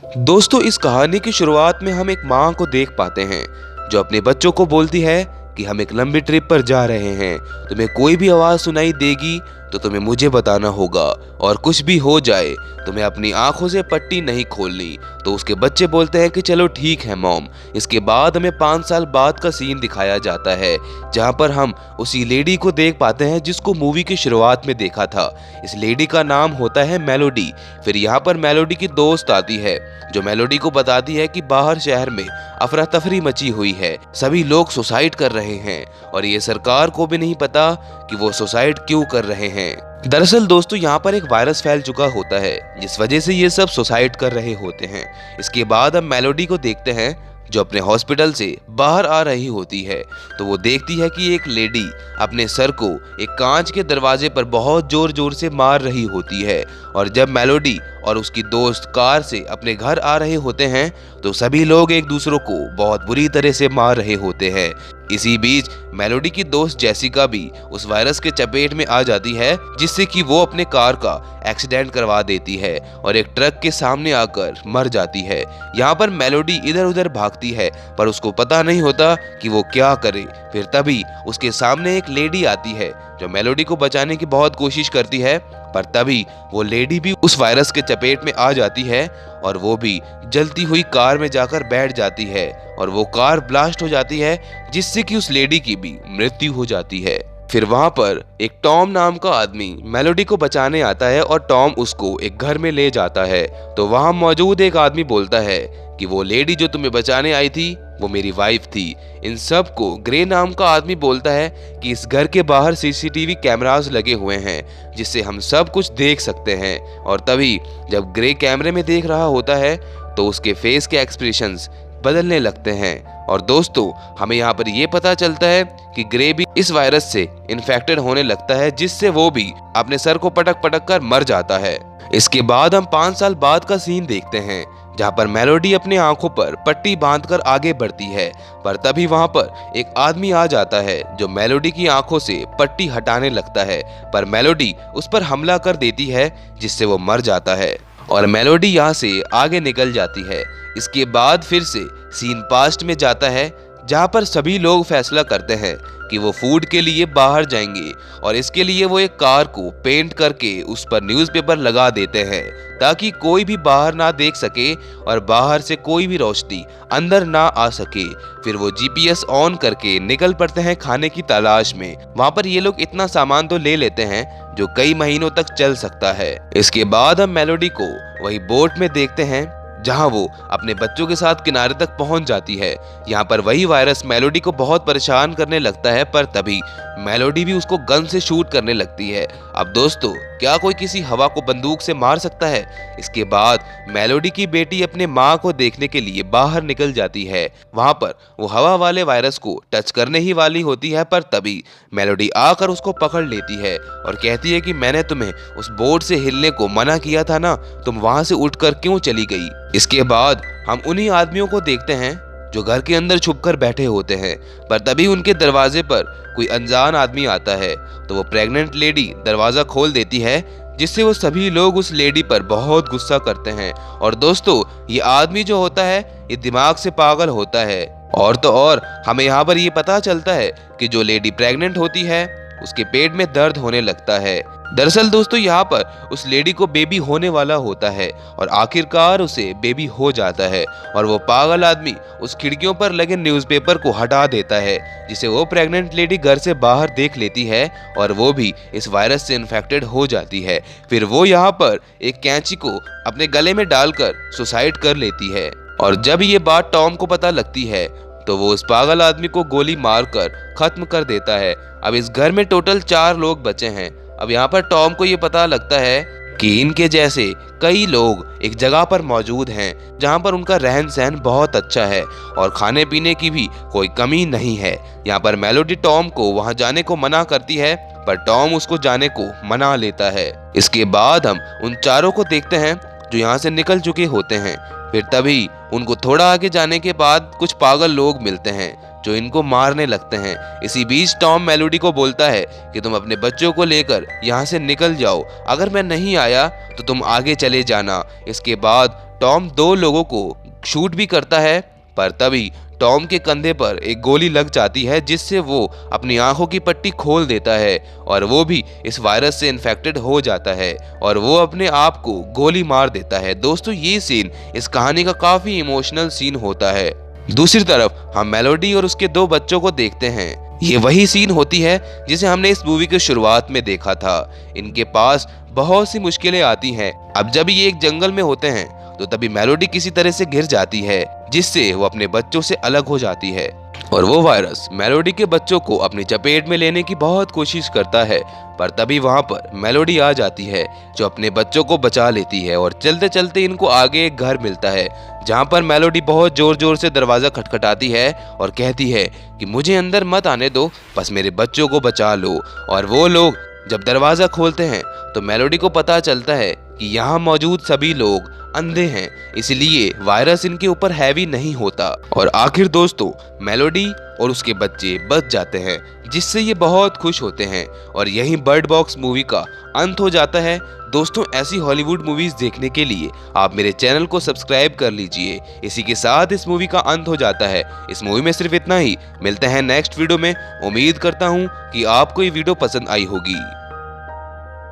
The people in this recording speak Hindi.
दोस्तों, इस कहानी की शुरुआत में हम एक माँ को देख पाते हैं जो अपने बच्चों को बोलती है कि हम एक लंबी ट्रिप पर जा रहे हैं। तुम्हें कोई भी आवाज़ सुनाई देगी तो तुम्हें मुझे बताना होगा, और कुछ भी हो जाए तुम्हें अपनी आंखों से पट्टी नहीं खोलनी। तो उसके बच्चे बोलते हैं कि चलो ठीक है मॉम। इसके बाद हमें 5 साल बाद का सीन दिखाया जाता है, जहां पर हम उसी लेडी को देख पाते हैं जिसको मूवी की शुरुआत में देखा था। इस लेडी का नाम होता है मेलोडी। फिर यहाँ पर मेलोडी की दोस्त आती है जो मेलोडी को बताती है कि बाहर शहर में अफरा तफरी मची हुई है, सभी लोग सुसाइड कर रहे हैं और ये सरकार को भी नहीं पता कि वो सुसाइड क्यों कर रहे हैं। दरअसल दोस्तों, यहाँ पर एक वायरस फैल चुका होता है जिस वजह से ये सब सुसाइड कर रहे होते हैं। इसके बाद हम मेलोडी को देखते हैं जो अपने हॉस्पिटल से बाहर आ रही होती है। तो वो देखती है कि एक लेडी अपने सर को एक कांच के दरवाजे पर बहुत जोर जोर से मार रही होती है। और जब मेलोडी और उसकी दोस्त कार से अपने घर आ रहे होते हैं तो सभी लोग एक दूसरों को बहुत बुरी तरह से मार रहे होते हैं। इसी बीच मेलोडी की दोस्त जेसिका भी उस वायरस के चपेट में आ जाती है, जिससे कि वो अपने कार का एक्सीडेंट करवा देती है और एक ट्रक के सामने आकर मर जाती है। यहाँ पर मेलोडी इधर उधर भागती है पर उसको पता नहीं होता कि वो क्या करे। फिर तभी उसके सामने एक लेडी आती है जो मेलोडी को बचाने की बहुत कोशिश करती है, पर तभी वो लेडी भी उस वायरस के चपेट में आ जाती है और वो भी जलती हुई कार में जाकर बैठ जाती है और वो कार ब्लास्ट हो जाती है, जिससे कि उस लेडी की भी मृत्यु हो जाती है। फिर वहां पर एक टॉम नाम का आदमी मेलोडी को बचाने आता है और टॉम उसको एक घर में ले जाता है। तो वहां मौजूद एक आदमी बोलता है कि वो लेडी जो तुम्हें बचाने आई थी वो मेरी वाइफ थी। इन सब को ग्रे नाम का आदमी बोलता है कि इस घर के बाहर सीसीटीवी कैमरास लगे हुए हैं जिससे हम सब कुछ देख सकते हैं। और तभी जब ग्रे कैमरे में देख रहा होता है तो उसके फेस के एक्सप्रेशंस बदलने लगते हैं। और दोस्तों, हमें यहाँ पर ये पता चलता है कि ग्रे भी इस वायरस से इन्फेक्टेड होने लगता है, जिससे वो भी अपने सर को पटक पटक कर मर जाता है। इसके बाद हम 5 साल बाद का सीन देखते हैं जहाँ पर मेलोडी अपनी आंखों पर पट्टी बांधकर आगे बढ़ती है, पर तभी वहां पर एक आदमी आ जाता है जो मेलोडी की आंखों से पट्टी हटाने लगता है, पर मेलोडी उस पर हमला कर देती है जिससे वो मर जाता है और मेलोडी यहाँ से आगे निकल जाती है। इसके बाद फिर से सीन पास्ट में जाता है जहाँ पर सभी लोग फैसला करते हैं कि वो फूड के लिए बाहर जाएंगे और इसके लिए वो एक कार को पेंट करके उस पर न्यूज़पेपर लगा देते हैं ताकि कोई भी बाहर ना देख सके और बाहर से कोई भी रोशनी अंदर ना आ सके। फिर वो जीपीएस ऑन करके निकल पड़ते हैं खाने की तलाश में। वहाँ पर ये लोग इतना सामान तो ले लेते हैं जो कई महीनों तक चल सकता है। इसके बाद हम मेलोडी को वही बोट में देखते हैं जहां वो अपने बच्चों के साथ किनारे तक पहुंच जाती है। यहाँ पर वही वायरस मेलोडी को बहुत परेशान करने लगता है, पर तभी मेलोडी भी उसको गन से शूट करने लगती है। अब दोस्तों, क्या कोई किसी हवा को बंदूक से मार सकता है? इसके बाद मेलोडी की बेटी अपने माँ को देखने के लिए बाहर निकल जाती है। वहां पर वो हवा वाले वायरस को टच करने ही वाली होती है, पर तभी मेलोडी आकर उसको पकड़ लेती है और कहती है कि मैंने तुम्हें उस बोर्ड से हिलने को मना किया था ना, तुम वहां से उठकर क्यों चली गई? इसके बाद हम उन्हीं आदमियों को देखते हैं जो घर के अंदर छुपकर बैठे होते हैं, पर तभी उनके दरवाजे पर कोई अनजान आदमी आता है। तो वो प्रेग्नेंट लेडी दरवाजा खोल देती है, जिससे वो सभी लोग उस लेडी पर बहुत गुस्सा करते हैं। और दोस्तों, ये आदमी जो होता है ये दिमाग से पागल होता है। और तो और हमें यहाँ पर ये पता चलता है कि जो लेडी प्रेग्नेंट होती है उसके पेट में दर्द होने लगता है। दरअसल दोस्तों, यहाँ पर उस लेडी को बेबी होने वाला होता है और आखिरकार उसे बेबी हो जाता है और वो पागल आदमी उस खिड़कियों पर लगे न्यूज़पेपर को हटा देता है, जिसे वो प्रेग्नेंट लेडी घर से बाहर देख लेती है और वो भी इस वायरस से इन्फेक्टेड हो जाती है। फिर वो यहाँ पर एक कैंची को अपने गले में डालकर सुसाइड कर लेती है। और जब ये बात टॉम को पता लगती है तो वो उस पागल आदमी को गोली मारकर खत्म कर देता है। अब इस घर में टोटल 4 लोग बचे हैं। अब यहाँ पर टॉम को ये पता लगता है कि इनके जैसे कई लोग एक जगह पर मौजूद हैं जहाँ पर उनका रहन सहन बहुत अच्छा है और खाने पीने की भी कोई कमी नहीं है। यहाँ पर मेलोडी टॉम को वहाँ जाने को मना करती है, पर टॉम उसको जाने को मना लेता है। इसके बाद हम उन 4 को देखते हैं जो यहाँ से निकल चुके होते हैं। फिर तभी उनको थोड़ा आगे जाने के बाद कुछ पागल लोग मिलते हैं जो इनको मारने लगते हैं। इसी बीच टॉम मेलोडी को बोलता है कि तुम अपने बच्चों को लेकर यहाँ से निकल जाओ, अगर मैं नहीं आया तो तुम आगे चले जाना। इसके बाद टॉम 2 लोगों को शूट भी करता है, पर तभी टॉम के कंधे पर एक गोली लग जाती है जिससे वो अपनी आंखों की पट्टी खोल देता है और वो भी इस वायरस से इन्फेक्टेड हो जाता है और वो अपने आप को गोली मार देता है। दोस्तों ये सीन इस कहानी का काफी इमोशनल सीन होता है। दूसरी तरफ हम मेलोडी और उसके 2 बच्चों को देखते हैं। ये वही सीन होती है जिसे हमने इस मूवी की शुरुआत में देखा था। इनके पास बहुत सी मुश्किलें आती हैं। अब जब ये एक जंगल में होते हैं तो तभी मेलोडी किसी तरह से गिर जाती है जिससे वो अपने बच्चों से अलग हो जाती है और वो वायरस मेलोडी के बच्चों को अपनी चपेट में लेने की बहुत कोशिश करता है, पर तभी वहां पर मेलोडी आ जाती है जो अपने बच्चों को बचा लेती है और चलते चलते इनको आगे एक घर मिलता है जहां पर मेलोडी बहुत जोर जोर से दरवाजा खटखटाती है और कहती है कि मुझे अंदर मत आने दो, बस मेरे बच्चों को बचा लो। और वो लोग जब दरवाजा खोलते हैं तो मेलोडी को पता चलता है कि यहाँ मौजूद सभी लोग अंधे हैं, इसलिए वायरस इनके ऊपर हैवी नहीं होता और आखिर दोस्तों मेलोडी और उसके बच्चे बच जाते हैं जिससे ये बहुत खुश होते हैं और यही बर्ड बॉक्स मूवी का अंत हो जाता है। दोस्तों ऐसी हॉलीवुड मूवीज देखने के लिए आप मेरे चैनल को सब्सक्राइब कर लीजिए। इसी के साथ इस मूवी का अंत हो जाता है। इस मूवी में सिर्फ इतना ही। मिलते हैं नेक्स्ट वीडियो में। उम्मीद करता हूँ कि आपको ये वीडियो पसंद आई होगी।